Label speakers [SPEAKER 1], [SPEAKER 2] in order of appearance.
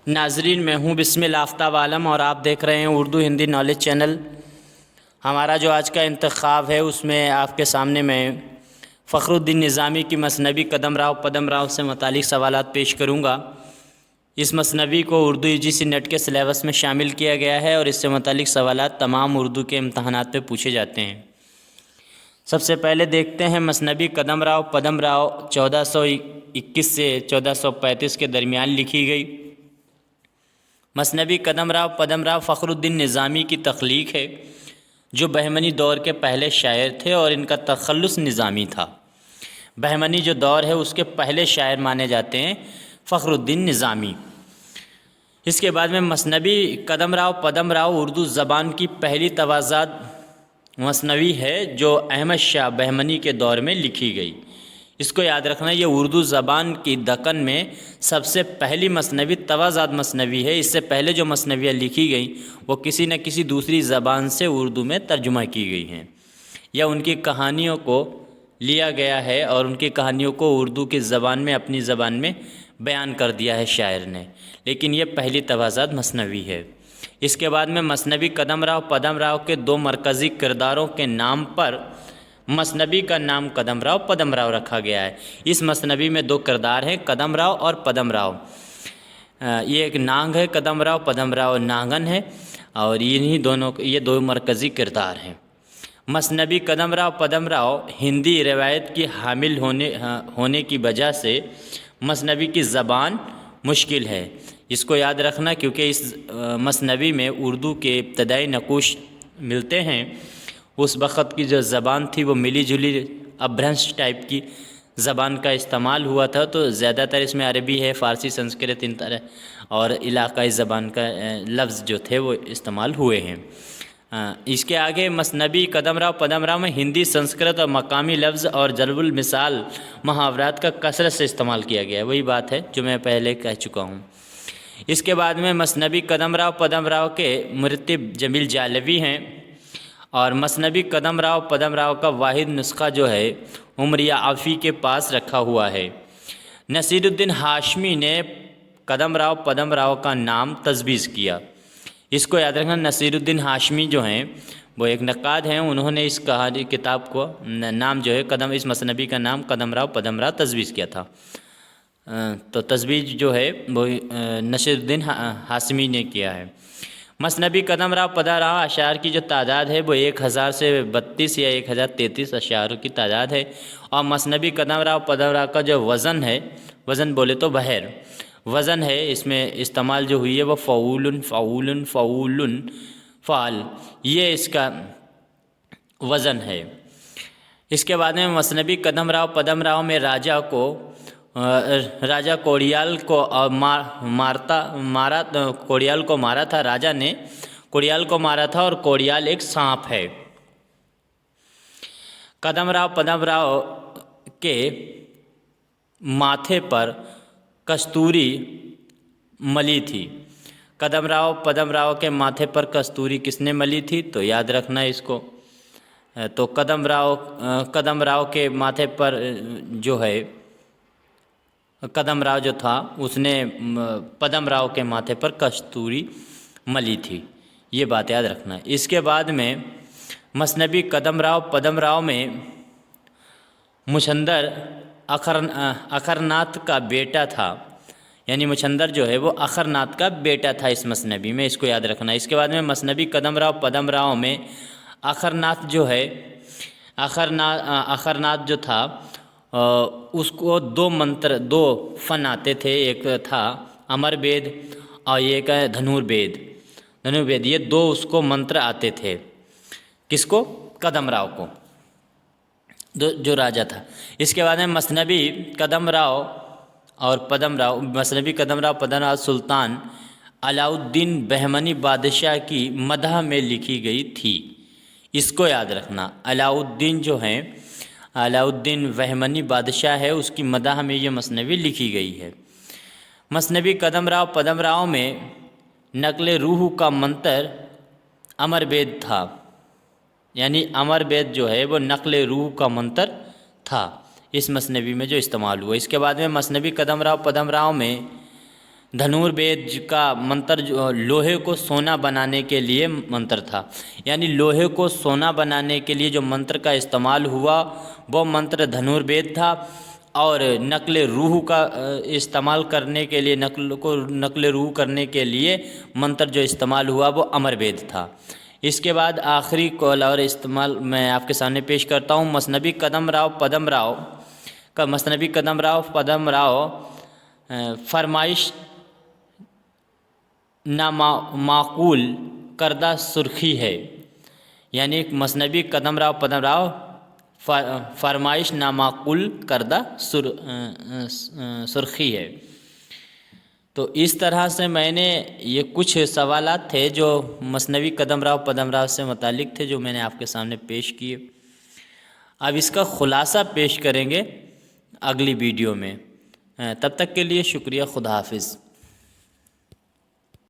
[SPEAKER 1] नाजरीन, मैं हूँ बिस्मिल आफ्ताब आलम और आप देख रहे हैं उर्दू हिंदी नॉलेज चैनल। हमारा जो आज का इंतखाब है उसमें आपके सामने मैं फ़खरुद्दीन निज़ामी की मसनवी कदम राव पदम राव से मुतालिक सवालात पेश करूँगा। इस मसनवी को उर्दू यूजीसी नेट के सिलेबस में शामिल किया गया है और इससे मुतालिक सवालात तमाम उर्दू के इम्तहानात में पूछे जाते हैं। सबसे पहले देखते हैं मसनवी कदम राव पदम राव 1421 से 1435 के दरमियान लिखी गई। मसनवी कदम राव पदम राव फ़खरुद्दीन निज़ामी की तख्लीक है, जो बहमनी दौर के पहले शायर थे और इनका तखल्लुस निज़ामी था। बहमनी जो दौर है उसके पहले शायर माने जाते हैं फ़खरुद्दीन निज़ामी। इसके बाद में मसनवी कदम राव पदम राव उर्दू ज़बान की पहली तवाज़ात मसनवी है जो अहमद शाह बहमनी के दौर में लिखी गई। इसको याद रखना, ये उर्दू ज़बान की दक्कन में सबसे पहली मसनवी तवाज़ात मसनवी है। इससे पहले जो मसनवियाँ लिखी गई वो किसी न किसी दूसरी ज़बान से उर्दू में तर्जुमा की गई हैं या उनकी कहानियों को लिया गया है और उनकी कहानियों को उर्दू की ज़बान में अपनी ज़बान में बयान कर दिया है शायर ने, लेकिन ये पहली तवाज़ात मसनवी है। इसके बाद में मसनवी कदम राव पदम राव के दो मरकज़ी किरदारों के नाम पर मसनवी का नाम कदम राव पदम राव रखा गया है। इस मसनवी में दो किरदार हैं, कदम राव और पदम राव। ये एक नांग है, कदम राव पदम राव नांगन है, और इन्हीं दोनों ये दो मरकज़ी किरदार हैं। मसनवी कदम राव पदम राव हिंदी रवायत की हामिल होने की वजह से मसनवी की ज़बान मुश्किल है। इसको याद रखना, क्योंकि इस मसनवी में उर्दू के इब्तदाई नक़ूश मिलते हैं। उस वक़्त की जो ज़बान थी वो मिली जुली अभ्रंश टाइप की ज़बान का इस्तेमाल हुआ था, तो ज़्यादातर इसमें अरबी है, फ़ारसी, संस्कृत, इन तरह और इलाक़ाई ज़बान का लफ्ज़ जो थे वो इस्तेमाल हुए हैं। इसके आगे मसनवी कदम राव पदम राव में हिंदी, संस्कृत और मकामी लफ्ज़ और जल्बुल मिसाल मुहावरात का कसरत से इस्तेमाल किया गया है। वही बात है जो मैं पहले कह चुका हूँ। इसके बाद में मसनवी कदम राव पदम राव के मुरत्तिब जमील जालवी हैं और मसनवी कदम राव पदम राव का वाहिद नुस्खा जो है उमरिया आफ़ी के पास रखा हुआ है। नसीरुद्दीन हाशमी ने कदम राव पदम राव का नाम तजवीज़ किया। इसको याद रखना, नसीरुद्दीन हाशमी जो हैं वो एक नक्काद हैं, उन्होंने इस कहानी किताब को नाम जो है इस मसनवी का नाम कदम राव पदम राव तजवीज़ किया था। तो तजवीज़ जो है वो नसीरुद्दीन हाशमी ने किया है। मसनवी कदम राव पदम राव अशार की जो तादाद है वो 1000 से 32 या 1033 अशारों की तादाद है। और मसनवी कदम राव पदम राव का जो वज़न है, वज़न बोले तो बहर वज़न है, इसमें इस्तेमाल जो हुई है वो फ़ऊलुन फ़ऊलुन फ़ऊलुन फ़ाल, ये इसका वज़न है। इसके बाद में मसनवी कदम राव पदम राव में राजा कोड़ियाल को कोड़ियाल को मारा था। राजा ने कोड़ियाल को मारा था और कोड़ियाल एक सांप है। कदम राव पदम राव के माथे पर कस्तूरी मली थी। कदम राव पदम राव के माथे पर कस्तूरी किसने मली थी, तो याद रखना इसको। तो कदम राव के माथे पर जो है कदम राव जो था उसने पदम राव के माथे पर कस्तूरी मली थी, ये बात याद रखना। इसके बाद में मसनवी कदम राव पदम राव में मुछंदर अखरनाथ का बेटा था, यानी मुछंदर जो है वो अखरनाथ का बेटा था इस मसनवी में, इसको याद रखना। इसके बाद में मसनवी कदम राव पदम राव में अखरनाथ जो है अखरनाथ जो था उसको दो फ़न आते थे, एक था अमर वेद और एक है धनुर्वेद। ये दो उसको मंत्र आते थे। किसको? कदम राव को, जो राजा था। इसके बाद में मसनवी कदम राव और पदम राव, मसनवी कदम राव पदम राव सुल्तान अलाउद्दीन बहमनी बादशाह की मदह में लिखी गई थी। इसको याद रखना, अलाउद्दीन जो हैं अलाउद्दीन बहमनी बादशाह है, उसकी मदह में ये मसनवी लिखी गई है। मसनवी कदम राव पदम राव में नकल रूह का मंत्र अमर वेद था, यानी अमर वेद जो है वो नकल रूह का मंत्र था इस मसनवी में जो इस्तेमाल हुआ। इसके बाद में मसनवी कदम राव पदम राव में धनुर्वेद का मंत्र जो लोहे को सोना बनाने के लिए मंत्र था, यानी लोहे को सोना बनाने के लिए जो मंत्र का इस्तेमाल हुआ वो मंत्र धनुर्वेद था। और नकल रूह का इस्तेमाल करने के लिए, नकल रूह करने के लिए मंत्र जो इस्तेमाल हुआ वो अमरवेद था। इसके बाद आखिरी कौल और इस्तेमाल मैं आपके सामने पेश करता हूँ। मसनबी कदमराव पदमराव फरमाइश नामाकूल करदा सुर्खी है, यानी मसनबी कदमराव पदमराव फरमाइश नामाकूल करदा सुर्खी है। तो इस तरह से मैंने ये कुछ सवालात थे जो मसनबी कदमराव पदमराव से मुतालिक थे, जो मैंने आपके सामने पेश किए। अब इसका ख़ुलासा पेश करेंगे अगली वीडियो में। तब तक के लिए शुक्रिया, खुदा हाफिज़।